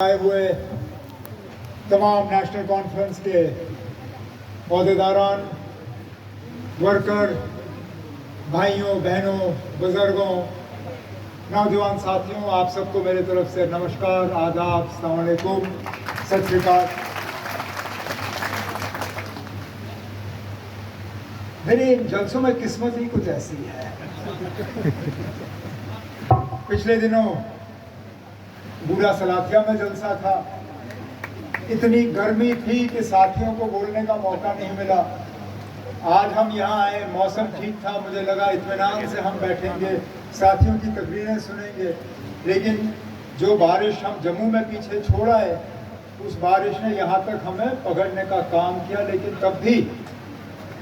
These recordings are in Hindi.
आए हुए तमाम नेशनल कॉन्फ्रेंस के ओहदेदारान, वर्कर, भाइयों बहनों, बुजुर्गों, नौजवान साथियों, आप सबको मेरे तरफ से नमस्कार, आदाब, अस्सलाम वालेकुम, सत श्री अकाल। मेरी इन जलसों में किस्मत ही कुछ ऐसी है। पिछले दिनों बूढ़ा सलाथिया में जलसा था। इतनी गर्मी थी कि साथियों को बोलने का मौका नहीं मिला। आज हम यहाँ आए, मौसम ठीक था, मुझे लगा इत्मीनान से हम बैठेंगे, साथियों की तकरीरें सुनेंगे। लेकिन जो बारिश हम जम्मू में पीछे छोड़ा है, उस बारिश ने यहाँ तक हमें पकड़ने का काम किया। लेकिन तब भी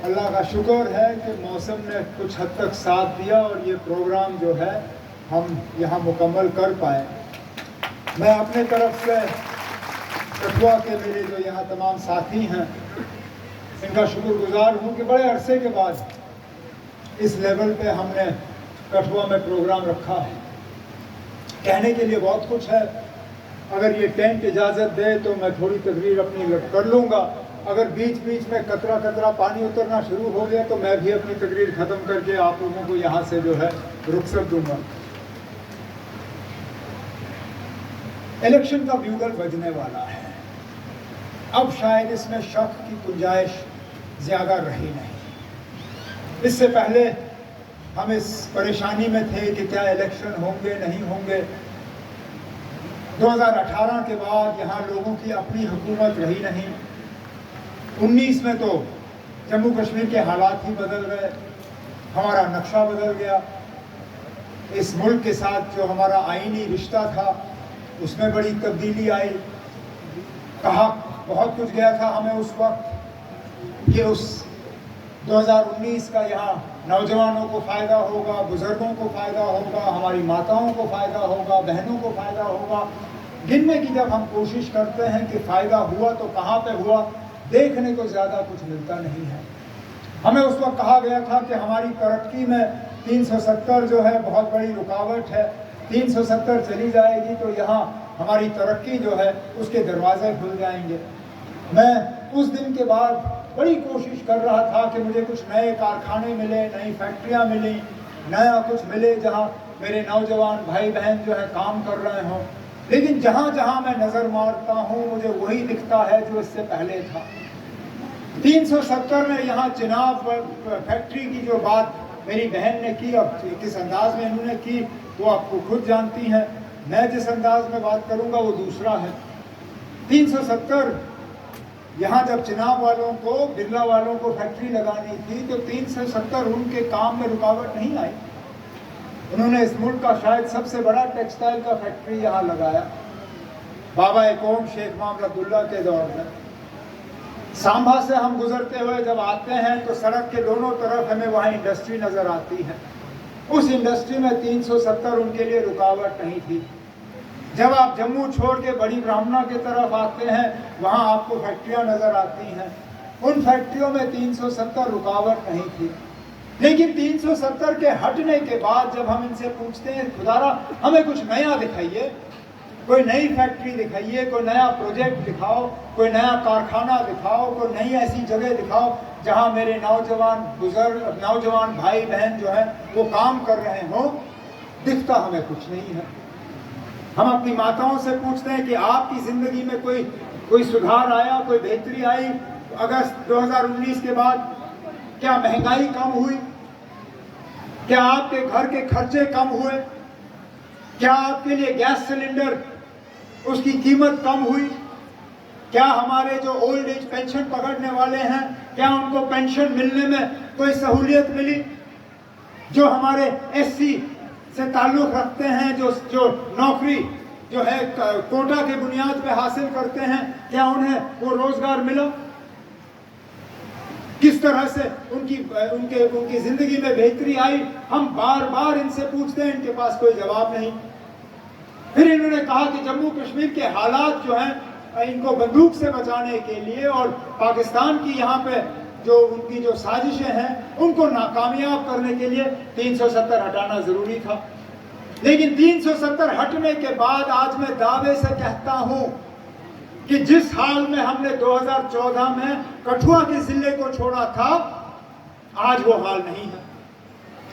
अल्लाह का शुक्र है कि मौसम ने कुछ हद तक साथ दिया और ये प्रोग्राम जो है हम यहाँ मुकम्मल कर पाए। मैं अपने तरफ से कठुआ के मेरे जो यहाँ तमाम साथी हैं, इनका शुक्रगुजार हूँ कि बड़े अरसे के बाद इस लेवल पे हमने कठुआ में प्रोग्राम रखा है। कहने के लिए बहुत कुछ है। अगर ये टेंट इजाज़त दे तो मैं थोड़ी तकरीर अपनी कर लूँगा। अगर बीच बीच में कतरा कतरा पानी उतरना शुरू हो गया तो मैं भी अपनी तकरीर ख़त्म करके आप लोगों को यहाँ से जो है रुखसत दूँगा। इलेक्शन का ब्यूगल बजने वाला है। अब शायद इसमें शक की गुंजाइश ज़्यादा रही नहीं। इससे पहले हम इस परेशानी में थे कि क्या इलेक्शन होंगे नहीं होंगे। 2018 के बाद यहाँ लोगों की अपनी हुकूमत रही नहीं। 19 में तो जम्मू कश्मीर के हालात ही बदल गए, हमारा नक्शा बदल गया। इस मुल्क के साथ जो हमारा आईनी रिश्ता था उसमें बड़ी तब्दीली आई। कहा बहुत कुछ गया था हमें उस वक्त कि उस 2019 का यहाँ नौजवानों को फ़ायदा होगा, बुज़ुर्गों को फ़ायदा होगा, हमारी माताओं को फ़ायदा होगा, बहनों को फ़ायदा होगा। गिनने की जब हम कोशिश करते हैं कि फ़ायदा हुआ तो कहाँ पे हुआ, देखने को ज़्यादा कुछ मिलता नहीं है। हमें उस वक्त कहा गया था कि हमारी तरक्की में 370 जो है बहुत बड़ी रुकावट है। 370 चली जाएगी तो यहाँ हमारी तरक्की जो है उसके दरवाजे खुल जाएंगे। मैं उस दिन के बाद बड़ी कोशिश कर रहा था कि मुझे कुछ नए कारखाने मिले, नई फैक्ट्रियाँ मिली, नया कुछ मिले जहाँ मेरे नौजवान भाई बहन जो है काम कर रहे हों। लेकिन जहाँ जहाँ मैं नज़र मारता हूँ मुझे वही दिखता है जो इससे पहले था। 370 में यहाँ चिनाब फैक्ट्री की जो बात मेरी बहन ने की, अब किस अंदाज में इन्होंने की वो आपको खुद जानती हैं। मैं जिस अंदाज में बात करूंगा वो दूसरा है। 370 यहाँ जब चिनाब वालों को, बिरला वालों को फैक्ट्री लगानी थी तो 370 उनके काम में रुकावट नहीं आई। उन्होंने इस मुल्क का शायद सबसे बड़ा टेक्सटाइल का फैक्ट्री यहाँ लगाया बाबा कौम शेख मोहम्मद अब्दुल्ला के दौर में। सांभा से हम गुजरते हुए जब आते हैं तो सड़क के दोनों तरफ हमें वहाँ इंडस्ट्री नज़र आती है। उस इंडस्ट्री में 370 उनके लिए रुकावट नहीं थी। जब आप जम्मू छोड़ के बड़ी ब्राह्मणा की तरफ आते हैं वहाँ आपको फैक्ट्रियाँ नज़र आती हैं। उन फैक्ट्रियों में 370 रुकावट नहीं थी। लेकिन 370 के हटने के बाद जब हम इनसे पूछते हैं खुदारा हमें कुछ नया दिखाइए, कोई नई फैक्ट्री दिखाइए, कोई नया प्रोजेक्ट दिखाओ, कोई नया कारखाना दिखाओ, कोई नई ऐसी जगह दिखाओ जहां मेरे नौजवान भाई बहन जो है वो काम कर रहे हों, दिखता हमें कुछ नहीं है। हम अपनी माताओं से पूछते हैं कि आपकी ज़िंदगी में कोई सुधार आया, कोई बेहतरी आई अगस्त 2019 के बाद? क्या महंगाई कम हुई? क्या आपके घर के खर्चे कम हुए? क्या आपके लिए गैस सिलेंडर उसकी कीमत कम हुई? क्या हमारे जो ओल्ड एज पेंशन पकड़ने वाले हैं क्या उनको पेंशन मिलने में कोई सहूलियत मिली? जो हमारे एससी से ताल्लुक़ रखते हैं, जो नौकरी जो है कोटा के बुनियाद पे हासिल करते हैं, क्या उन्हें वो रोजगार मिला? किस तरह से उनकी जिंदगी में बेहतरी आई? हम बार बार इनसे पूछते हैं, इनके पास कोई जवाब नहीं। फिर इन्होंने कहा कि जम्मू कश्मीर के हालात जो हैं इनको बंदूक से बचाने के लिए और पाकिस्तान की यहाँ पे जो उनकी जो साजिशें हैं उनको नाकामयाब करने के लिए 370 हटाना ज़रूरी था। लेकिन 370 हटने के बाद आज मैं दावे से कहता हूं कि जिस हाल में हमने 2014 में कठुआ के जिले को छोड़ा था, आज वो हाल नहीं है।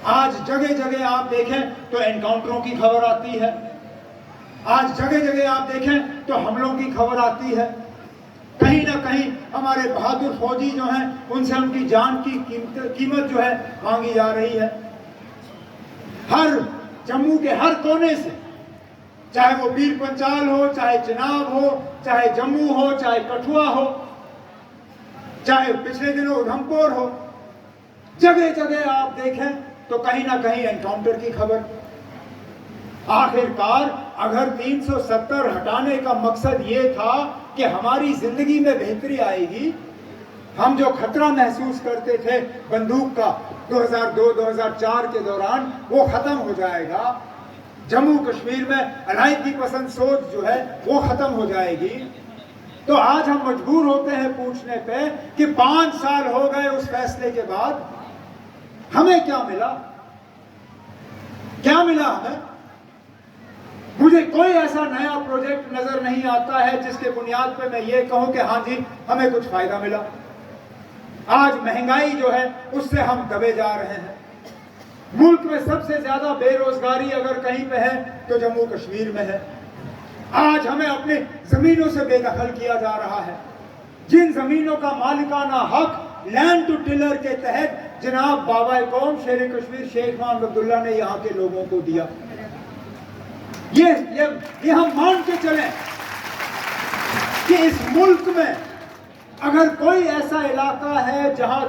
आज जगह जगह आप देखें तो एनकाउंटरों की खबर आती है, आज जगह जगह आप देखें तो हमलों की खबर आती है। कहीं ना कहीं हमारे बहादुर फौजी जो हैं उनसे उनकी जान की कीमत जो है मांगी जा रही है। हर जम्मू के हर कोने से, चाहे वो पीर पंचाल हो, चाहे चिनाब हो, चाहे जम्मू हो, चाहे कठुआ हो, चाहे पिछले दिनों उधमपुर हो, जगह जगह आप देखें तो कहीं ना कहीं एनकाउंटर की खबर। आखिरकार अगर 370 हटाने का मकसद ये था कि हमारी जिंदगी में बेहतरी आएगी, हम जो खतरा महसूस करते थे बंदूक का 2002-2004 के दौरान, वो खत्म हो जाएगा। जम्मू कश्मीर में अलायदी पसंद सोच जो है वो खत्म हो जाएगी। तो आज हम मजबूर होते हैं पूछने पे कि 5 साल हो गए उस फैसले के बाद, हमें क्या मिला? क्या मिला हमें? मुझे कोई ऐसा नया प्रोजेक्ट नजर नहीं आता है जिसके बुनियाद पे मैं ये कहूं कि हाँ जी हमें कुछ फायदा मिला। आज महंगाई जो है उससे हम दबे जा रहे हैं। मुल्क में सबसे ज्यादा बेरोजगारी अगर कहीं पे है तो जम्मू कश्मीर में है। आज हमें अपने जमीनों से बेदखल किया जा रहा है। जिन जमीनों का मालिकाना हक लैंड टू टिलर के तहत जनाब बाबा कौम शेर कश्मीर शेख मोहम्मद अब्दुल्ला ने यहाँ के लोगों को दिया, ये हम मान के चलें कि इस मुल्क में अगर कोई ऐसा इलाका है जहां